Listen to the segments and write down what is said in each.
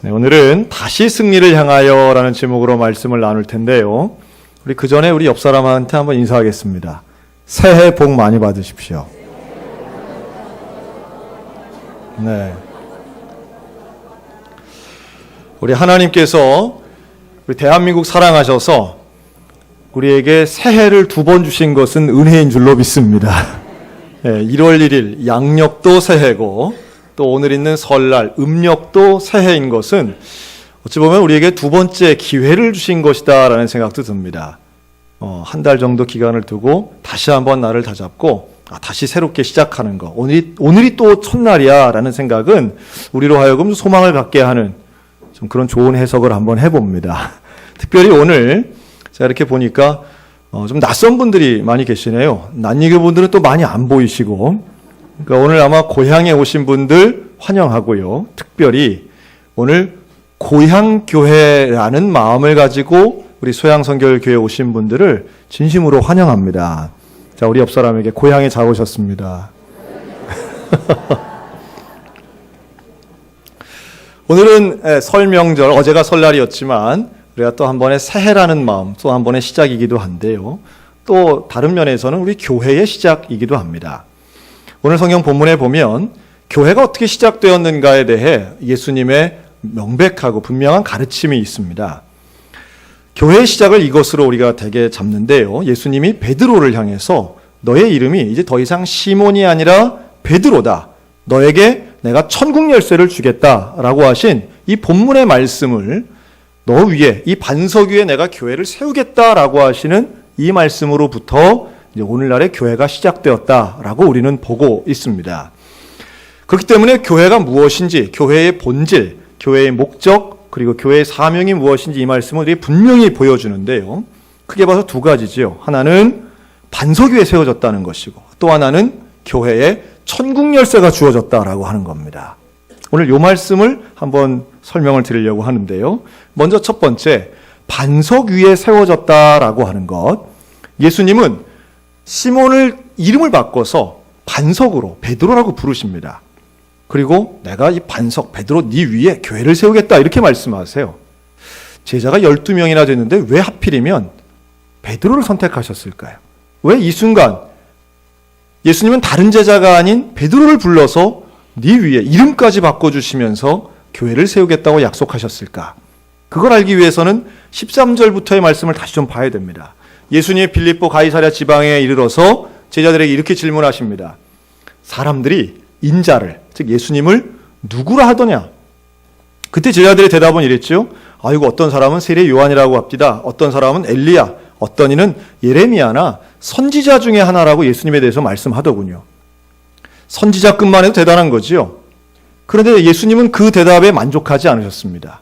네, 오늘은 다시 승리를 향하여 라는 제목으로 말씀을 나눌 텐데요. 우리 그 전에 우리 옆 사람한테 한번 인사하겠습니다. 새해 복 많이 받으십시오. 네. 우리 하나님께서 우리 대한민국 사랑하셔서 우리에게 새해를 2번 주신 것은 은혜인 줄로 믿습니다. 네, 1월 1일 양력도 새해고 또 오늘 있는 설날 음력도 새해인 것은 어찌 보면 우리에게 2번째 기회를 주신 것이다 라는 생각도 듭니다. 한 달 정도 기간을 두고 다시 한번 날을 다잡고 다시 새롭게 시작하는 것, 오늘이 또 첫날이야 라는 생각은 우리로 하여금 소망을 갖게 하는 좀 그런 좋은 해석을 한번 해봅니다. 특별히 오늘 제가 이렇게 보니까 좀 낯선 분들이 많이 계시네요. 낯익은 분들은 또 많이 안 보이시고, 그러니까 오늘 아마 고향에 오신 분들 환영하고요. 특별히 오늘 고향교회라는 마음을 가지고 우리 소양선결교회에 오신 분들을 진심으로 환영합니다. 자, 우리 옆 사람에게 고향에 잘 오셨습니다. 오늘은 설명절, 어제가 설날이었지만 우리가 또 한 번의 새해라는 마음, 또 한 번의 시작이기도 한데요. 또 다른 면에서는 우리 교회의 시작이기도 합니다. 오늘 성경 본문에 보면 교회가 어떻게 시작되었는가에 대해 예수님의 명백하고 분명한 가르침이 있습니다. 교회의 시작을 이것으로 우리가 대개 잡는데요. 예수님이 베드로를 향해서 너의 이름이 이제 더 이상 시몬이 아니라 베드로다. 너에게 내가 천국 열쇠를 주겠다라고 하신 이 본문의 말씀을 너 위에, 이 반석 위에 내가 교회를 세우겠다라고 하시는 이 말씀으로부터 이제 오늘날의 교회가 시작되었다라고 우리는 보고 있습니다. 그렇기 때문에 교회가 무엇인지, 교회의 본질, 교회의 목적, 그리고 교회의 사명이 무엇인지 이 말씀은 우리 분명히 보여주는데요. 크게 봐서 2가지죠. 하나는 반석 위에 세워졌다는 것이고, 또 하나는 교회에 천국 열쇠가 주어졌다라고 하는 겁니다. 오늘 이 말씀을 한번 설명을 드리려고 하는데요. 먼저 첫 번째, 반석 위에 세워졌다라고 하는 것. 예수님은 시몬을 이름을 바꿔서 반석으로 베드로라고 부르십니다. 그리고 내가 이 반석 베드로 네 위에 교회를 세우겠다 이렇게 말씀하세요. 제자가 12명이나 됐는데 왜 하필이면 베드로를 선택하셨을까요? 왜 이 순간 예수님은 다른 제자가 아닌 베드로를 불러서 네 위에 이름까지 바꿔주시면서 교회를 세우겠다고 약속하셨을까? 그걸 알기 위해서는 13절부터의 말씀을 다시 좀 봐야 됩니다. 예수님이 빌립보 가이사랴 지방에 이르러서 제자들에게 이렇게 질문하십니다. 사람들이 인자를, 즉 예수님을 누구라 하더냐? 그때 제자들의 대답은 이랬죠. 아이고, 어떤 사람은 세례 요한이라고 합디다. 어떤 사람은 엘리야, 어떤 이는 예레미야나 선지자 중에 하나라고 예수님에 대해서 말씀하더군요. 선지자급만 해도 대단한 거지요. 그런데 예수님은 그 대답에 만족하지 않으셨습니다.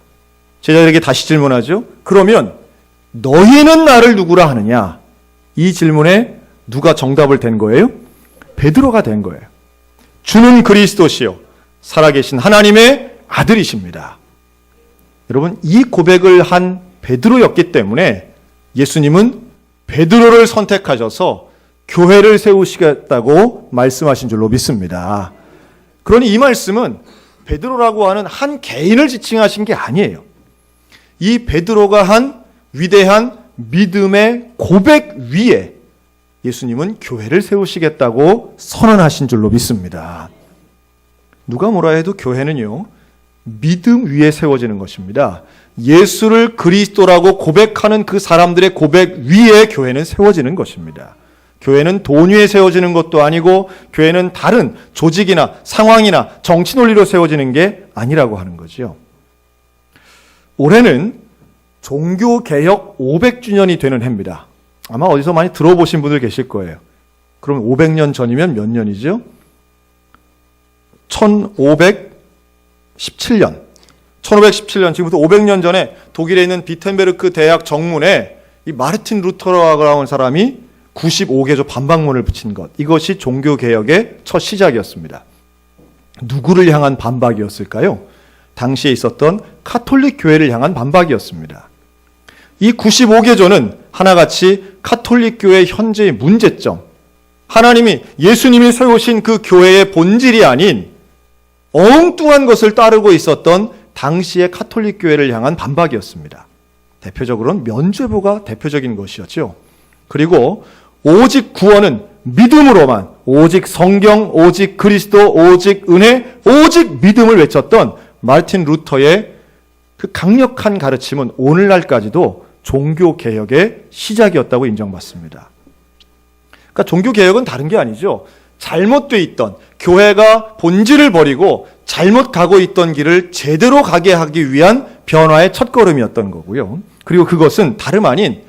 제자들에게 다시 질문하죠. 그러면 너희는 나를 누구라 하느냐? 이 질문에 누가 정답을 댄 거예요? 베드로가 된 거예요. 주는 그리스도시요 살아계신 하나님의 아들이십니다. 여러분, 이 고백을 한 베드로였기 때문에 예수님은 베드로를 선택하셔서 교회를 세우시겠다고 말씀하신 줄로 믿습니다. 그러니 이 말씀은 베드로라고 하는 한 개인을 지칭하신 게 아니에요. 이 베드로가 한 위대한 믿음의 고백 위에 예수님은 교회를 세우시겠다고 선언하신 줄로 믿습니다. 누가 뭐라 해도 교회는요, 믿음 위에 세워지는 것입니다. 예수를 그리스도라고 고백하는 그 사람들의 고백 위에 교회는 세워지는 것입니다. 교회는 돈 위에 세워지는 것도 아니고, 교회는 다른 조직이나 상황이나 정치 논리로 세워지는 게 아니라고 하는 거죠. 올해는 종교개혁 500주년이 되는 해입니다. 아마 어디서 많이 들어보신 분들 계실 거예요. 그럼 500년 전이면 몇 년이죠? 1517년. 1517년, 지금부터 500년 전에 독일에 있는 비텐베르크 대학 정문에 이 마르틴 루터라고 하는 사람이 95개조 반박문을 붙인 것. 이것이 종교개혁의 첫 시작이었습니다. 누구를 향한 반박이었을까요? 당시에 있었던 카톨릭 교회를 향한 반박이었습니다. 이 95개조는 하나같이 카톨릭 교회의 현재의 문제점, 하나님이 예수님이 세우신 그 교회의 본질이 아닌 엉뚱한 것을 따르고 있었던 당시의 카톨릭 교회를 향한 반박이었습니다. 대표적으로는 면죄부가 대표적인 것이었죠. 그리고 오직 구원은 믿음으로만, 오직 성경, 오직 그리스도, 오직 은혜, 오직 믿음을 외쳤던 마르틴 루터의 그 강력한 가르침은 오늘날까지도 종교개혁의 시작이었다고 인정받습니다. 그러니까 종교개혁은 다른 게 아니죠. 잘못되어 있던 교회가 본질을 버리고 잘못 가고 있던 길을 제대로 가게 하기 위한 변화의 첫걸음이었던 거고요. 그리고 그것은 다름 아닌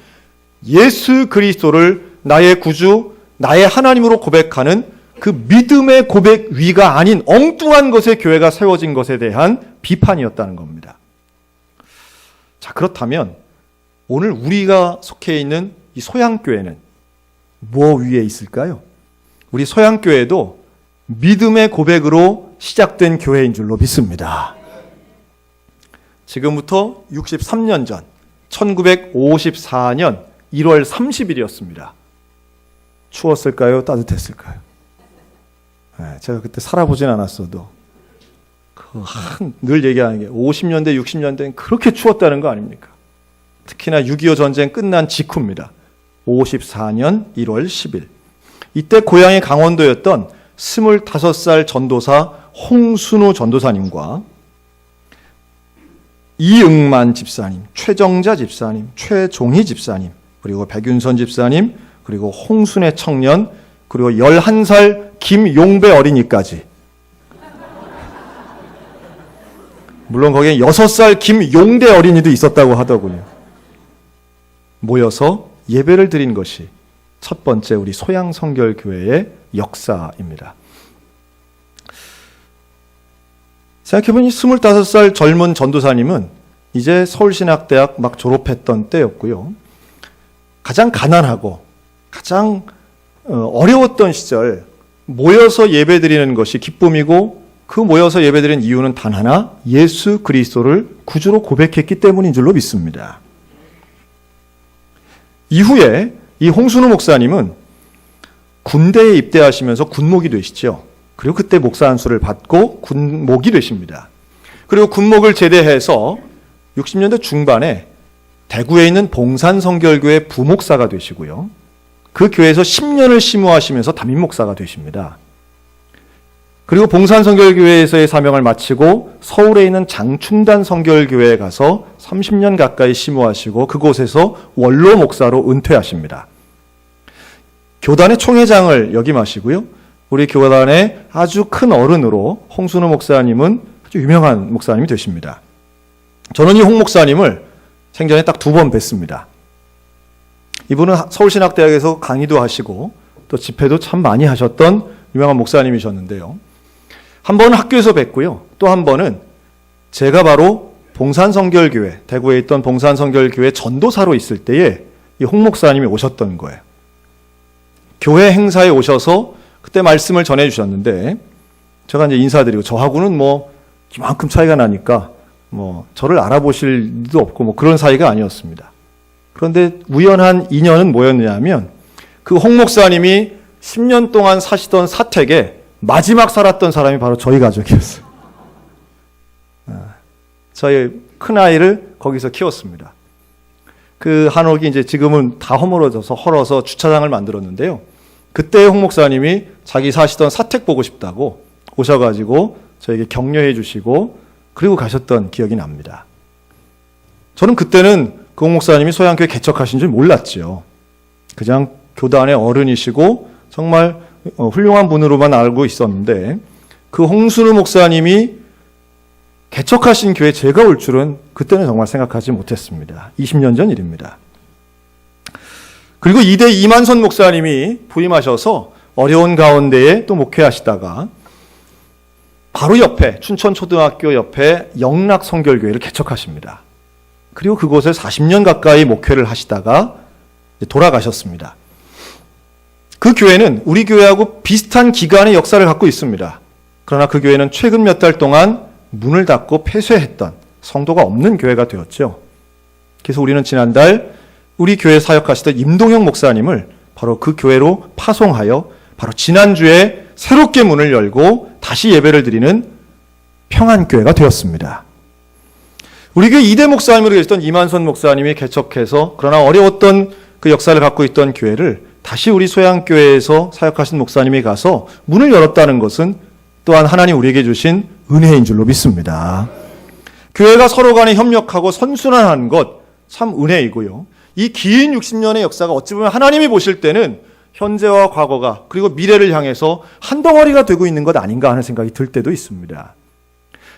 예수 그리스도를 나의 구주, 나의 하나님으로 고백하는 그 믿음의 고백 위가 아닌 엉뚱한 것에 교회가 세워진 것에 대한 비판이었다는 겁니다. 자, 그렇다면 오늘 우리가 속해 있는 이 소양교회는 뭐 위에 있을까요? 우리 소양교회도 믿음의 고백으로 시작된 교회인 줄로 믿습니다. 지금부터 63년 전 1954년 1월 30일이었습니다. 추웠을까요? 따뜻했을까요? 제가 그때 살아보진 않았어도 늘 얘기하는 게 50년대, 60년대는 그렇게 추웠다는 거 아닙니까? 특히나 6.25 전쟁 끝난 직후입니다. 54년 1월 10일. 이때 고향이 강원도였던 25살 전도사 홍순우 전도사님과 이응만 집사님, 최정자 집사님, 최종희 집사님, 그리고 백윤선 집사님, 그리고 홍순의 청년, 그리고 11살 김용배 어린이까지. 물론 거기에 6살 김용대 어린이도 있었다고 하더군요. 모여서 예배를 드린 것이 첫 번째 우리 소양성결교회의 역사입니다. 생각해보니 25살 젊은 전도사님은 이제 서울신학대학 막 졸업했던 때였고요. 가장 가난하고 가장 어려웠던 시절 모여서 예배드리는 것이 기쁨이고 그 모여서 예배드리는 이유는 단 하나, 예수 그리스도를 구주로 고백했기 때문인 줄로 믿습니다. 이후에 이 홍순우 목사님은 군대에 입대하시면서 군목이 되시죠. 그리고 그때 목사 안수를 받고 군목이 되십니다. 그리고 군목을 제대해서 60년대 중반에 대구에 있는 봉산성결교회 부목사가 되시고요. 그 교회에서 10년을 심우하시면서 담임 목사가 되십니다. 그리고 봉산성결교회에서의 사명을 마치고 서울에 있는 장충단 성결교회에 가서 30년 가까이 심우하시고 그곳에서 원로 목사로 은퇴하십니다. 교단의 총회장을 역임하시고요. 우리 교단의 아주 큰 어른으로 홍순우 목사님은 아주 유명한 목사님이 되십니다. 저는 이 홍 목사님을 생전에 딱 2번 뵀습니다. 이분은 서울신학대학에서 강의도 하시고 또 집회도 참 많이 하셨던 유명한 목사님이셨는데요. 한 번은 학교에서 뵀고요. 또 한 번은 제가 바로 봉산성결교회, 대구에 있던 봉산성결교회 전도사로 있을 때에 이 홍 목사님이 오셨던 거예요. 교회 행사에 오셔서 그때 말씀을 전해주셨는데 제가 이제 인사드리고 저하고는 뭐 이만큼 차이가 나니까 뭐 저를 알아보실 일도 없고 뭐 그런 사이가 아니었습니다. 그런데 우연한 인연은 뭐였냐면 그 홍 목사님이 10년 동안 사시던 사택에 마지막 살았던 사람이 바로 저희 가족이었어요. 저희 큰아이를 거기서 키웠습니다. 그 한옥이 이제 지금은 다 허물어져서 헐어서 주차장을 만들었는데요. 그때 홍 목사님이 자기 사시던 사택 보고 싶다고 오셔가지고 저에게 격려해 주시고 그리고 가셨던 기억이 납니다. 저는 그때는 그 홍 목사님이 소양교회 개척하신 줄 몰랐죠. 그냥 교단의 어른이시고 정말 훌륭한 분으로만 알고 있었는데 그 홍순우 목사님이 개척하신 교회에 제가 올 줄은 그때는 정말 생각하지 못했습니다. 20년 전 일입니다. 그리고 이대 이만선 목사님이 부임하셔서 어려운 가운데에 또 목회하시다가 바로 옆에 춘천초등학교 옆에 영락성결교회를 개척하십니다. 그리고 그곳에 40년 가까이 목회를 하시다가 돌아가셨습니다. 그 교회는 우리 교회하고 비슷한 기간의 역사를 갖고 있습니다. 그러나 그 교회는 최근 몇 달 동안 문을 닫고 폐쇄했던 성도가 없는 교회가 되었죠. 그래서 우리는 지난달 우리 교회 사역하시던 임동영 목사님을 바로 그 교회로 파송하여 바로 지난주에 새롭게 문을 열고 다시 예배를 드리는 평안교회가 되었습니다. 우리 교회 이대 목사님으로 계셨던 이만선 목사님이 개척해서 그러나 어려웠던 그 역사를 갖고 있던 교회를 다시 우리 소양교회에서 사역하신 목사님이 가서 문을 열었다는 것은 또한 하나님 우리에게 주신 은혜인 줄로 믿습니다. 교회가 서로 간에 협력하고 선순환하는 것 참 은혜이고요. 이 긴 60년의 역사가 어찌 보면 하나님이 보실 때는 현재와 과거가 그리고 미래를 향해서 한 덩어리가 되고 있는 것 아닌가 하는 생각이 들 때도 있습니다.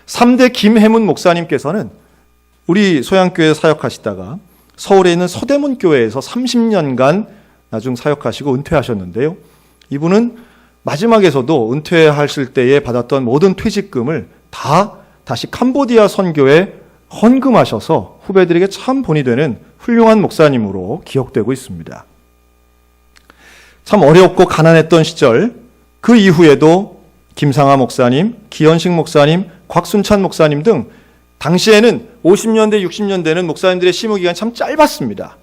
3대 김해문 목사님께서는 우리 소양교회 사역하시다가 서울에 있는 서대문 교회에서 30년간 나중 사역하시고 은퇴하셨는데요. 이분은 마지막에서도 은퇴하실 때에 받았던 모든 퇴직금을 다 다시 캄보디아 선교에 헌금하셔서 후배들에게 참 본이 되는 훌륭한 목사님으로 기억되고 있습니다. 참 어렵고 가난했던 시절 그 이후에도 김상하 목사님, 기현식 목사님, 곽순찬 목사님 등 당시에는 50년대, 60년대는 목사님들의 심의기간이 참 짧았습니다.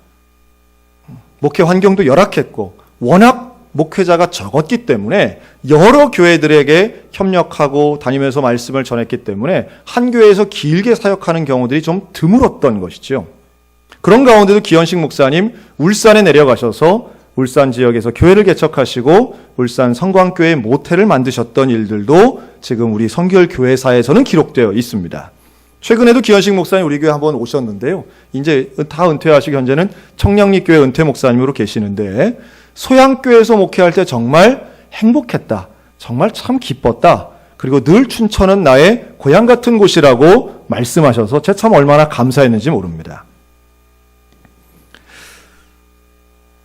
목회 환경도 열악했고 워낙 목회자가 적었기 때문에 여러 교회들에게 협력하고 다니면서 말씀을 전했기 때문에 한 교회에서 길게 사역하는 경우들이 좀 드물었던 것이죠. 그런 가운데도 기현식 목사님 울산에 내려가셔서 울산 지역에서 교회를 개척하시고 울산 성광교회 모텔을 만드셨던 일들도 지금 우리 선교열 교회사에서는 기록되어 있습니다. 최근에도 기현식 목사님 우리 교회 한번 오셨는데요. 이제 다 은퇴하시고 현재는 청량리교회 은퇴 목사님으로 계시는데 소양교회에서 목회할 때 정말 행복했다. 정말 참 기뻤다. 그리고 늘 춘천은 나의 고향 같은 곳이라고 말씀하셔서 제가 참 얼마나 감사했는지 모릅니다.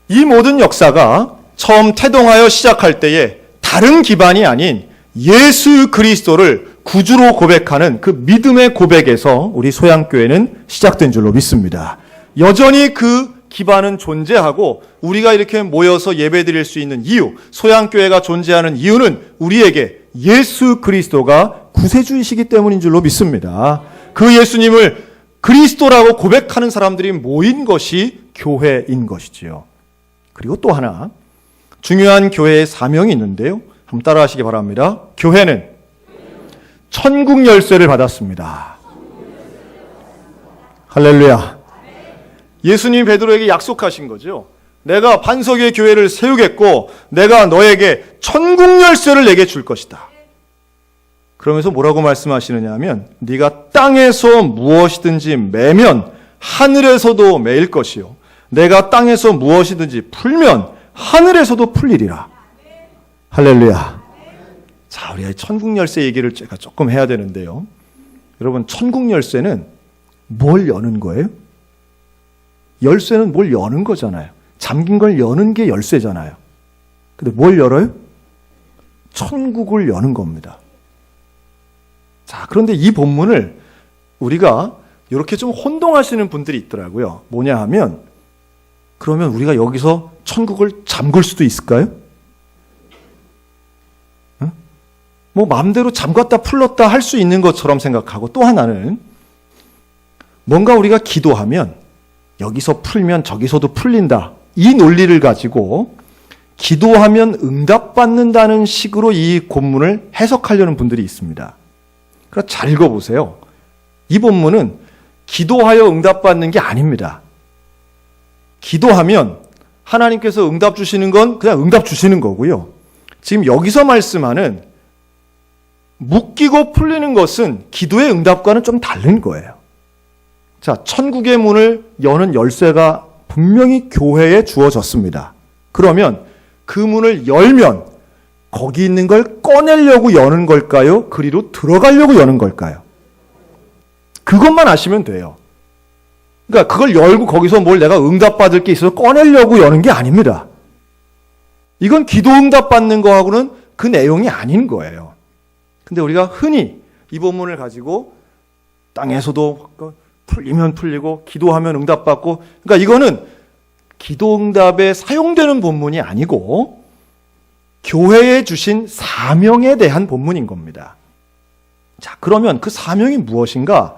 이 모든 역사가 처음 태동하여 시작할 때에 다른 기반이 아닌 예수 그리스도를 구주로 고백하는 그 믿음의 고백에서 우리 소양교회는 시작된 줄로 믿습니다. 여전히 그 기반은 존재하고 우리가 이렇게 모여서 예배드릴 수 있는 이유, 소양교회가 존재하는 이유는 우리에게 예수 그리스도가 구세주이시기 때문인 줄로 믿습니다. 그 예수님을 그리스도라고 고백하는 사람들이 모인 것이 교회인 것이지요. 그리고 또 하나 중요한 교회의 사명이 있는데요. 한번 따라하시기 바랍니다. 교회는 천국 열쇠를 받았습니다. 할렐루야. 예수님이 베드로에게 약속하신 거죠. 내가 반석 위에 교회를 세우겠고 내가 너에게 천국 열쇠를 내게 줄 것이다. 그러면서 뭐라고 말씀하시느냐 하면 네가 땅에서 무엇이든지 매면 하늘에서도 매일 것이요 내가 땅에서 무엇이든지 풀면 하늘에서도 풀리리라. 할렐루야. 자, 우리가 천국 열쇠 얘기를 제가 조금 해야 되는데요. 여러분, 천국 열쇠는 뭘 여는 거예요? 열쇠는 뭘 여는 거잖아요. 잠긴 걸 여는 게 열쇠잖아요. 근데 뭘 열어요? 천국을 여는 겁니다. 자, 그런데 이 본문을 우리가 이렇게 좀 혼동하시는 분들이 있더라고요. 뭐냐 하면 그러면 우리가 여기서 천국을 잠글 수도 있을까요? 응? 뭐 마음대로 잠갔다 풀렀다 할 수 있는 것처럼 생각하고 또 하나는 뭔가 우리가 기도하면 여기서 풀면 저기서도 풀린다. 이 논리를 가지고 기도하면 응답받는다는 식으로 이 본문을 해석하려는 분들이 있습니다. 그러니까 잘 읽어보세요. 이 본문은 기도하여 응답받는 게 아닙니다. 기도하면 하나님께서 응답 주시는 건 그냥 응답 주시는 거고요. 지금 여기서 말씀하는 묶이고 풀리는 것은 기도의 응답과는 좀 다른 거예요. 자, 천국의 문을 여는 열쇠가 분명히 교회에 주어졌습니다. 그러면 그 문을 열면 거기 있는 걸 꺼내려고 여는 걸까요? 그리로 들어가려고 여는 걸까요? 그것만 아시면 돼요. 그러니까 그걸 열고 거기서 뭘 내가 응답받을 게 있어서 꺼내려고 여는 게 아닙니다. 이건 기도 응답받는 거하고는 그 내용이 아닌 거예요. 근데 우리가 흔히 이 본문을 가지고 땅에서도 풀리면 풀리고 기도하면 응답받고, 그러니까 이거는 기도 응답에 사용되는 본문이 아니고 교회에 주신 사명에 대한 본문인 겁니다. 자, 그러면 그 사명이 무엇인가?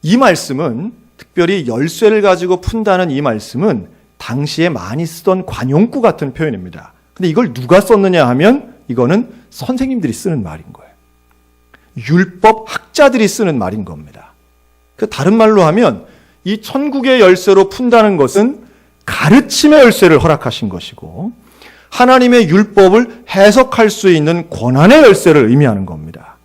이 말씀은 특별히 열쇠를 가지고 푼다는 이 말씀은 당시에 많이 쓰던 관용구 같은 표현입니다. 근데 이걸 누가 썼느냐 하면 이거는 선생님들이 쓰는 말인 거예요. 율법 학자들이 쓰는 말인 겁니다. 그 다른 말로 하면 이 천국의 열쇠로 푼다는 것은 가르침의 열쇠를 허락하신 것이고 하나님의 율법을 해석할 수 있는 권한의 열쇠를 의미하는 겁니다.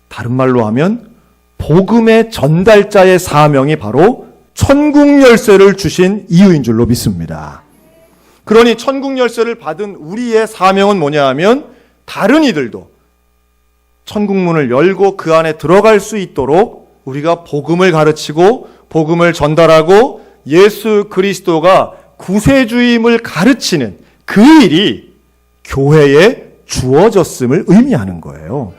다른 말로 하면 복음의 전달자의 사명이 바로 천국 열쇠를 주신 이유인 줄로 믿습니다. 그러니 천국 열쇠를 받은 우리의 사명은 뭐냐 하면 다른 이들도 천국문을 열고 그 안에 들어갈 수 있도록 우리가 복음을 가르치고 복음을 전달하고 예수 그리스도가 구세주임을 가르치는 그 일이 교회에 주어졌음을 의미하는 거예요.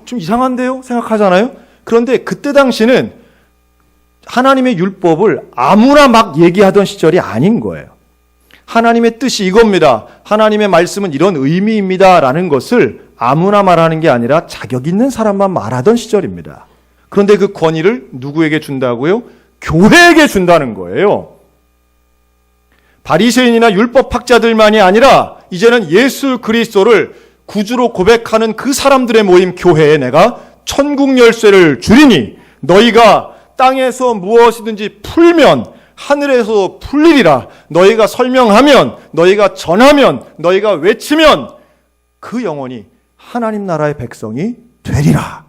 좀 이상한데요? 생각하잖아요? 그런데 그때 당시는 하나님의 율법을 아무나 막 얘기하던 시절이 아닌 거예요. 하나님의 뜻이 이겁니다. 하나님의 말씀은 이런 의미입니다. 라는 것을 아무나 말하는 게 아니라 자격 있는 사람만 말하던 시절입니다. 그런데 그 권위를 누구에게 준다고요? 교회에게 준다는 거예요. 바리새인이나 율법학자들만이 아니라 이제는 예수 그리스도를 구주로 고백하는 그 사람들의 모임 교회에 내가 천국 열쇠를 주리니 너희가 땅에서 무엇이든지 풀면 하늘에서 풀리리라. 너희가 설명하면, 너희가 전하면, 너희가 외치면 그 영혼이 하나님 나라의 백성이 되리라.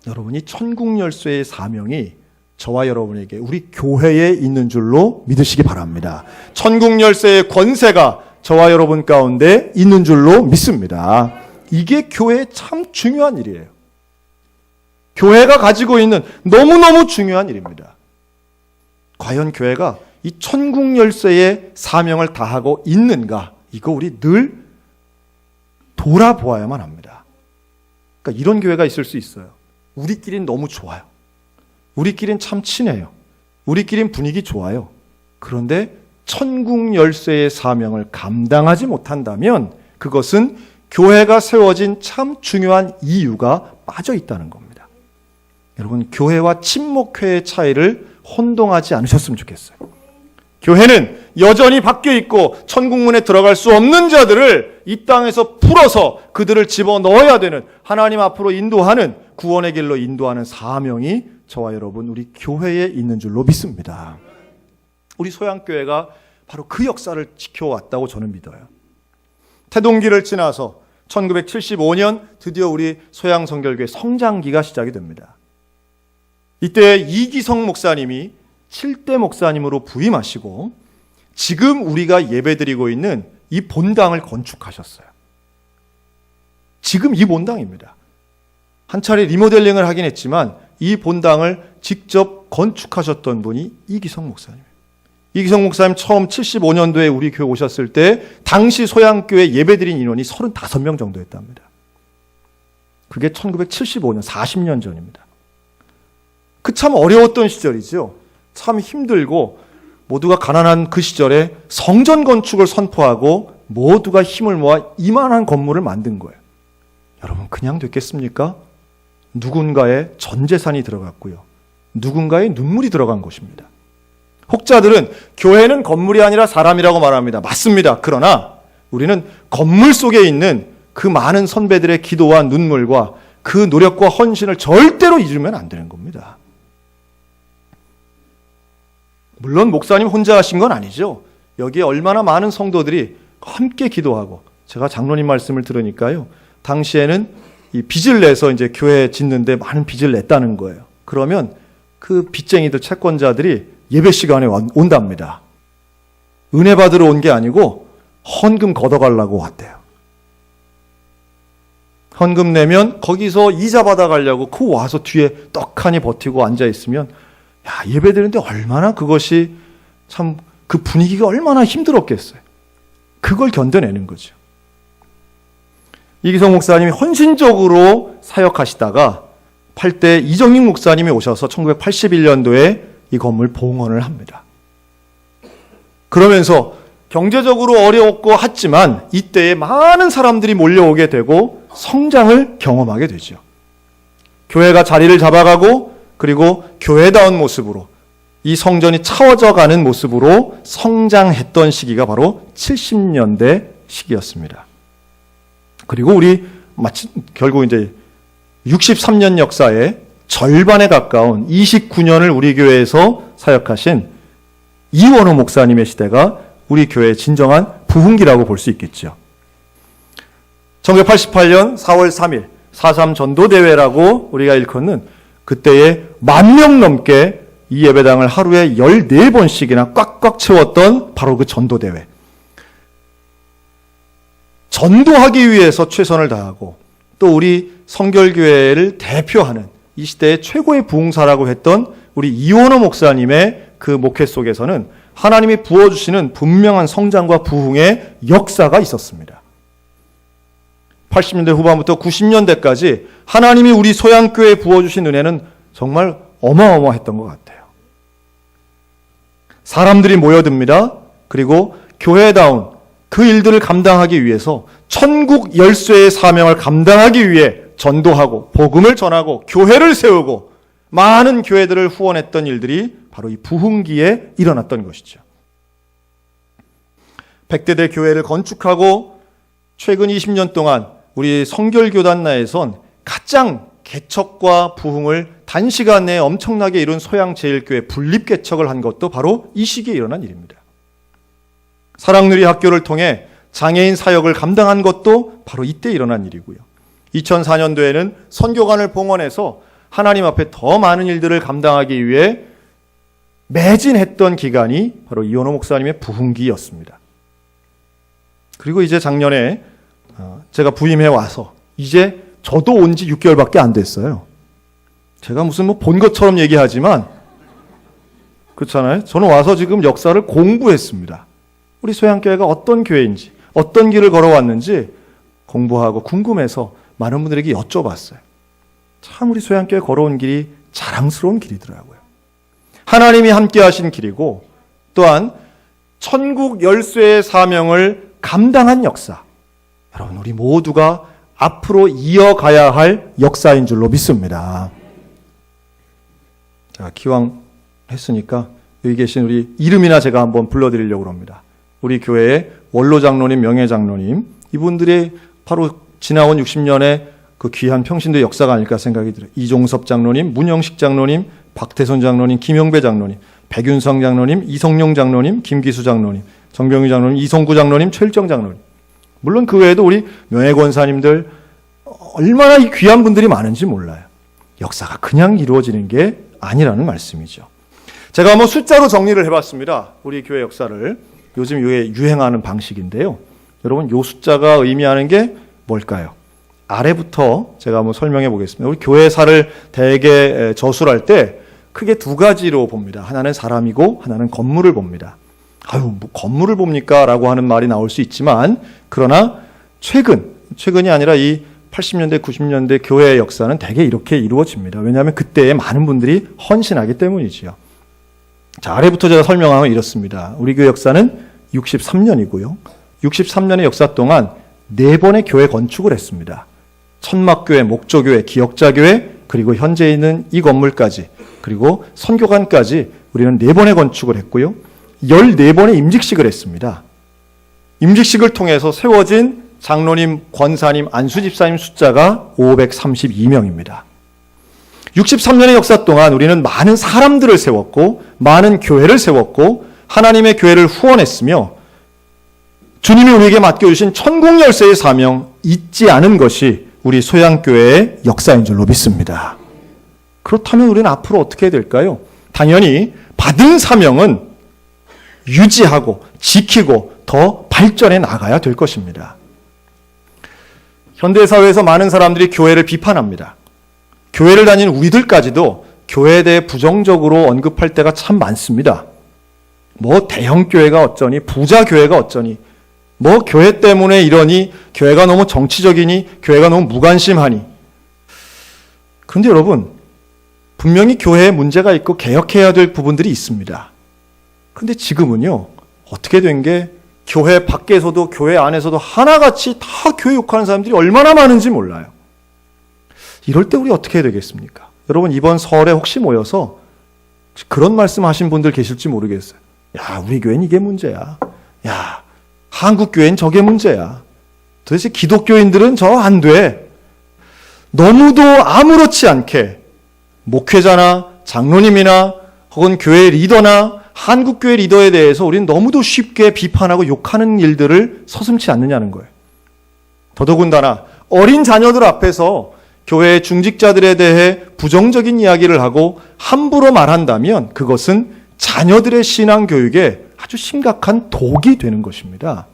여러분이 천국 열쇠의 사명이 저와 여러분에게 우리 교회에 있는 줄로 믿으시기 바랍니다. 천국 열쇠의 권세가 저와 여러분 가운데 있는 줄로 믿습니다. 이게 교회의 참 중요한 일이에요. 교회가 가지고 있는 너무너무 중요한 일입니다. 과연 교회가 이 천국 열쇠의 사명을 다하고 있는가? 이거 우리 늘 돌아보아야만 합니다. 그러니까 이런 교회가 있을 수 있어요. 우리끼리는 너무 좋아요. 우리끼리는 참 친해요. 우리끼리는 분위기 좋아요. 그런데 천국 열쇠의 사명을 감당하지 못한다면 그것은 교회가 세워진 참 중요한 이유가 빠져 있다는 겁니다. 여러분, 교회와 친목회의 차이를 혼동하지 않으셨으면 좋겠어요. 교회는 여전히 밖에 있고 천국문에 들어갈 수 없는 자들을 이 땅에서 풀어서 그들을 집어넣어야 되는, 하나님 앞으로 인도하는, 구원의 길로 인도하는 사명이 저와 여러분 우리 교회에 있는 줄로 믿습니다. 우리 소양교회가 바로 그 역사를 지켜왔다고 저는 믿어요. 태동기를 지나서 1975년 드디어 우리 소양성결교회 성장기가 시작이 됩니다. 이때 이기성 목사님이 7대 목사님으로 부임하시고 지금 우리가 예배드리고 있는 이 본당을 건축하셨어요. 지금 이 본당입니다. 한 차례 리모델링을 하긴 했지만 이 본당을 직접 건축하셨던 분이 이기성 목사님이에요. 이기성 목사님 처음 75년도에 우리 교회 오셨을 때 당시 소양교회 예배드린 인원이 35명 정도였답니다. 그게 1975년, 40년 전입니다. 그 참 어려웠던 시절이죠. 참 힘들고 모두가 가난한 그 시절에 성전 건축을 선포하고 모두가 힘을 모아 이만한 건물을 만든 거예요. 여러분, 그냥 됐겠습니까? 누군가의 전 재산이 들어갔고요. 누군가의 눈물이 들어간 것입니다. 혹자들은 교회는 건물이 아니라 사람이라고 말합니다. 맞습니다. 그러나 우리는 건물 속에 있는 그 많은 선배들의 기도와 눈물과 그 노력과 헌신을 절대로 잊으면 안 되는 겁니다. 물론 목사님 혼자 하신 건 아니죠. 여기에 얼마나 많은 성도들이 함께 기도하고, 제가 장로님 말씀을 들으니까요, 당시에는 이 빚을 내서 이제 교회 짓는데 많은 빚을 냈다는 거예요. 그러면 그 빚쟁이들, 채권자들이 예배 시간에 온답니다. 은혜 받으러 온 게 아니고 헌금 걷어가려고 왔대요. 헌금 내면 거기서 이자 받아가려고 그 와서 뒤에 떡하니 버티고 앉아있으면, 야, 예배 드리는데 얼마나 그것이 참 그 분위기가 얼마나 힘들었겠어요. 그걸 견뎌내는 거죠. 이기성 목사님이 헌신적으로 사역하시다가 8대 이정익 목사님이 오셔서 1981년도에 이 건물 봉헌을 합니다. 그러면서 경제적으로 어려웠고 했지만 이때에 많은 사람들이 몰려오게 되고 성장을 경험하게 되죠. 교회가 자리를 잡아가고 그리고 교회다운 모습으로 이 성전이 차워져 가는 모습으로 성장했던 시기가 바로 70년대 시기였습니다. 그리고 우리 결국 이제 63년 역사의 절반에 가까운 29년을 우리 교회에서 사역하신 이원호 목사님의 시대가 우리 교회의 진정한 부흥기라고 볼 수 있겠죠. 1988년 4월 3일 4.3 전도대회라고 우리가 일컫는 그때에 10,000명 넘게 이 예배당을 하루에 14번씩이나 꽉꽉 채웠던 바로 그 전도대회. 전도하기 위해서 최선을 다하고 또 우리 성결교회를 대표하는 이 시대의 최고의 부흥사라고 했던 우리 이원호 목사님의 그 목회 속에서는 하나님이 부어주시는 분명한 성장과 부흥의 역사가 있었습니다. 80년대 후반부터 90년대까지 하나님이 우리 소양교회에 부어주신 은혜는 정말 어마어마했던 것 같아요. 사람들이 모여듭니다. 그리고 교회다운 그 일들을 감당하기 위해서 천국 열쇠의 사명을 감당하기 위해 전도하고 복음을 전하고 교회를 세우고 많은 교회들을 후원했던 일들이 바로 이 부흥기에 일어났던 것이죠. 100대대 교회를 건축하고 최근 20년 동안 우리 성결교단 내에선 가장 개척과 부흥을 단시간 내에 엄청나게 이룬 소양제일교회 분립개척을 한 것도 바로 이 시기에 일어난 일입니다. 사랑누리 학교를 통해 장애인 사역을 감당한 것도 바로 이때 일어난 일이고요. 2004년도에는 선교관을 봉헌해서 하나님 앞에 더 많은 일들을 감당하기 위해 매진했던 기간이 바로 이원호 목사님의 부흥기였습니다. 그리고 이제 작년에 제가 부임해 와서 이제 저도 온 지 6개월밖에 안 됐어요. 제가 무슨 본 것처럼 얘기하지만 그렇잖아요. 저는 와서 지금 역사를 공부했습니다. 우리 소양교회가 어떤 교회인지 어떤 길을 걸어왔는지 공부하고 궁금해서 많은 분들에게 여쭤봤어요. 참 우리 소양교회 걸어온 길이 자랑스러운 길이더라고요. 하나님이 함께 하신 길이고 또한 천국 열쇠의 사명을 감당한 역사. 여러분 우리 모두가 앞으로 이어가야 할 역사인 줄로 믿습니다. 자, 기왕 했으니까 여기 계신 우리 이름이나 제가 한번 불러드리려고 합니다. 우리 교회의 원로 장로님, 명예 장로님, 이분들이 바로 지나온 60년의 그 귀한 평신도의 역사가 아닐까 생각이 들어요. 이종섭 장로님, 문영식 장로님, 박태선 장로님, 김영배 장로님, 백윤성 장로님, 이성용 장로님, 김기수 장로님, 정병희 장로님, 이성구 장로님, 최일정 장로님. 물론 그 외에도 우리 명예 권사님들 얼마나 이 귀한 분들이 많은지 몰라요. 역사가 그냥 이루어지는 게 아니라는 말씀이죠. 제가 한번 숫자로 정리를 해봤습니다. 우리 교회 역사를. 요즘 이게 유행하는 방식인데요. 여러분 이 숫자가 의미하는 게 뭘까요? 아래부터 제가 한번 설명해 보겠습니다. 우리 교회사를 대개 저술할 때 크게 두 가지로 봅니다. 하나는 사람이고 하나는 건물을 봅니다. 뭐 건물을 봅니까? 라고 하는 말이 나올 수 있지만 그러나 최근이 아니라 이 80년대, 90년대 교회의 역사는 대개 이렇게 이루어집니다. 왜냐하면 그때에 많은 분들이 헌신하기 때문이지요. 자, 아래부터 제가 설명하면 이렇습니다. 우리 교회 역사는 63년이고요. 63년의 역사 동안 4번의 교회 건축을 했습니다. 천막교회, 목조교회, 기역자교회, 그리고 현재 있는 이 건물까지, 그리고 선교관까지 우리는 4번의 건축을 했고요. 14번의 임직식을 했습니다. 임직식을 통해서 세워진 장로님, 권사님, 안수집사님 숫자가 532명입니다. 63년의 역사 동안 우리는 많은 사람들을 세웠고 많은 교회를 세웠고 하나님의 교회를 후원했으며 주님이 우리에게 맡겨주신 천국 열쇠의 사명 잊지 않은 것이 우리 소양교회의 역사인 줄로 믿습니다. 그렇다면 우리는 앞으로 어떻게 해야 될까요? 당연히 받은 사명은 유지하고 지키고 더 발전해 나가야 될 것입니다. 현대사회에서 많은 사람들이 교회를 비판합니다. 교회를 다니는 우리들까지도 교회에 대해 부정적으로 언급할 때가 참 많습니다. 뭐 대형교회가 어쩌니, 부자교회가 어쩌니, 뭐 교회 때문에 이러니, 교회가 너무 정치적이니, 교회가 너무 무관심하니. 그런데 여러분, 분명히 교회에 문제가 있고 개혁해야 될 부분들이 있습니다. 그런데 지금은요, 어떻게 된 게 교회 밖에서도 교회 안에서도 하나같이 다 교회 욕하는 사람들이 얼마나 많은지 몰라요. 이럴 때 우리 어떻게 해야 되겠습니까? 여러분 이번 설에 혹시 모여서 그런 말씀하신 분들 계실지 모르겠어요. 야, 우리 교회는 이게 문제야. 야, 한국 교회는 저게 문제야. 도대체 기독교인들은 저 안 돼. 너무도 아무렇지 않게 목회자나 장로님이나 혹은 교회 리더나 한국 교회 리더에 대해서 우리는 너무도 쉽게 비판하고 욕하는 일들을 서슴지 않느냐는 거예요. 더더군다나 어린 자녀들 앞에서 교회 중직자들에 대해 부정적인 이야기를 하고 함부로 말한다면 그것은 자녀들의 신앙 교육에 아주 심각한 독이 되는 것입니다.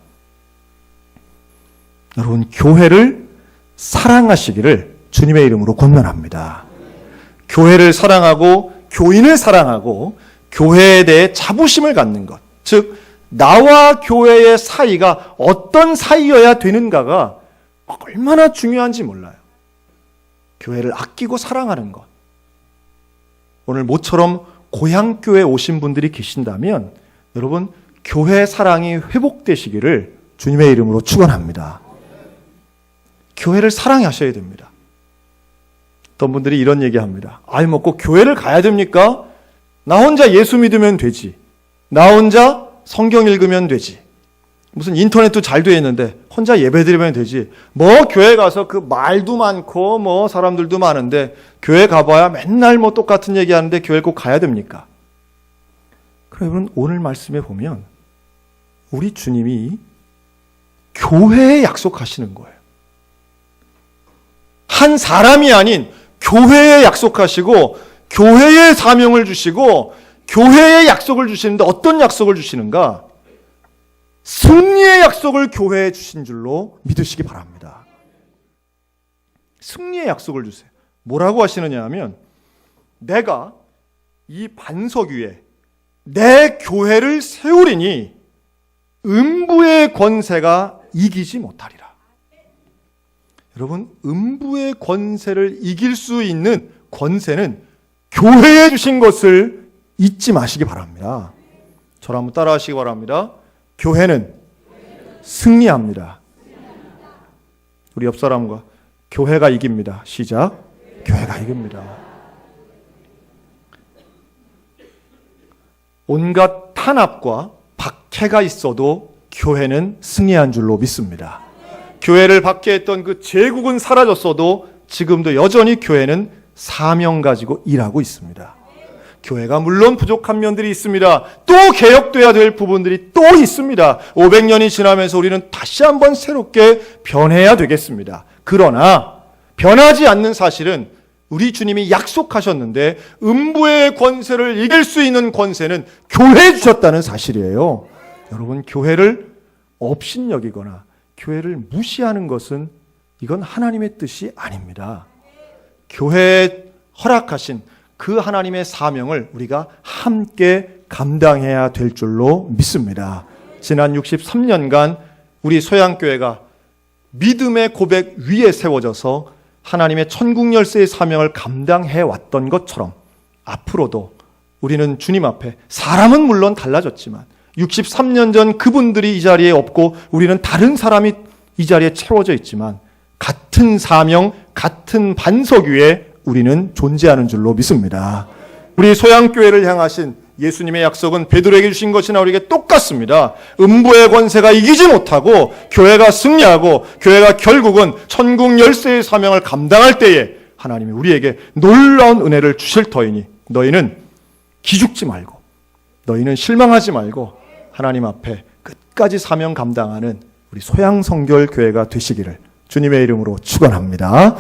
여러분, 교회를 사랑하시기를 주님의 이름으로 권면합니다. 교회를 사랑하고 교인을 사랑하고 교회에 대해 자부심을 갖는 것, 즉 나와 교회의 사이가 어떤 사이여야 되는가가 얼마나 중요한지 몰라요. 교회를 아끼고 사랑하는 것. 오늘 모처럼 고향교회 오신 분들이 계신다면 여러분, 교회 사랑이 회복되시기를 주님의 이름으로 축원합니다. 교회를 사랑하셔야 됩니다. 어떤 분들이 이런 얘기합니다. 아이, 뭐 꼭 교회를 가야 됩니까? 나 혼자 예수 믿으면 되지. 나 혼자 성경 읽으면 되지. 무슨 인터넷도 잘 돼 있는데 혼자 예배 드리면 되지. 뭐 교회 가서 그 말도 많고 뭐 사람들도 많은데 교회 가봐야 맨날 뭐 똑같은 얘기하는데 교회 꼭 가야 됩니까? 그러면 오늘 말씀에 보면 우리 주님이 교회에 약속하시는 거예요. 한 사람이 아닌 교회에 약속하시고 교회에 사명을 주시고 교회에 약속을 주시는데 어떤 약속을 주시는가? 승리의 약속을 교회에 주신 줄로 믿으시기 바랍니다. 승리의 약속을 주세요. 뭐라고 하시느냐 하면 내가 이 반석 위에 내 교회를 세우리니 음부의 권세가 이기지 못하리라. 여러분, 음부의 권세를 이길 수 있는 권세는 교회에 주신 것을 잊지 마시기 바랍니다. 저를 한번 따라 하시기 바랍니다. 교회는 승리합니다. 우리 옆 사람과 교회가 이깁니다. 시작. 교회가 이깁니다. 온갖 탄압과 박해가 있어도 교회는 승리한 줄로 믿습니다. 교회를 박해했던 그 제국은 사라졌어도 지금도 여전히 교회는 사명 가지고 일하고 있습니다. 교회가 물론 부족한 면들이 있습니다. 또 개혁돼야 될 부분들이 또 있습니다. 500년이 지나면서 우리는 다시 한번 새롭게 변해야 되겠습니다. 그러나 변하지 않는 사실은 우리 주님이 약속하셨는데 음부의 권세를 이길 수 있는 권세는 교회에 주셨다는 사실이에요. 여러분, 교회를 업신여기거나 교회를 무시하는 것은 이건 하나님의 뜻이 아닙니다. 교회에 허락하신 그 하나님의 사명을 우리가 함께 감당해야 될 줄로 믿습니다. 지난 63년간 우리 소양교회가 믿음의 고백 위에 세워져서 하나님의 천국 열쇠의 사명을 감당해 왔던 것처럼 앞으로도 우리는 주님 앞에 사람은 물론 달라졌지만 63년 전 그분들이 이 자리에 없고 우리는 다른 사람이 이 자리에 채워져 있지만 같은 사명, 같은 반석 위에 우리는 존재하는 줄로 믿습니다. 우리 소양교회를 향하신 예수님의 약속은 베드로에게 주신 것이나 우리에게 똑같습니다. 음부의 권세가 이기지 못하고 교회가 승리하고 교회가 결국은 천국 열쇠의 사명을 감당할 때에 하나님이 우리에게 놀라운 은혜를 주실 터이니 너희는 기죽지 말고 너희는 실망하지 말고 하나님 앞에 끝까지 사명 감당하는 우리 소양성결 교회가 되시기를 주님의 이름으로 축원합니다.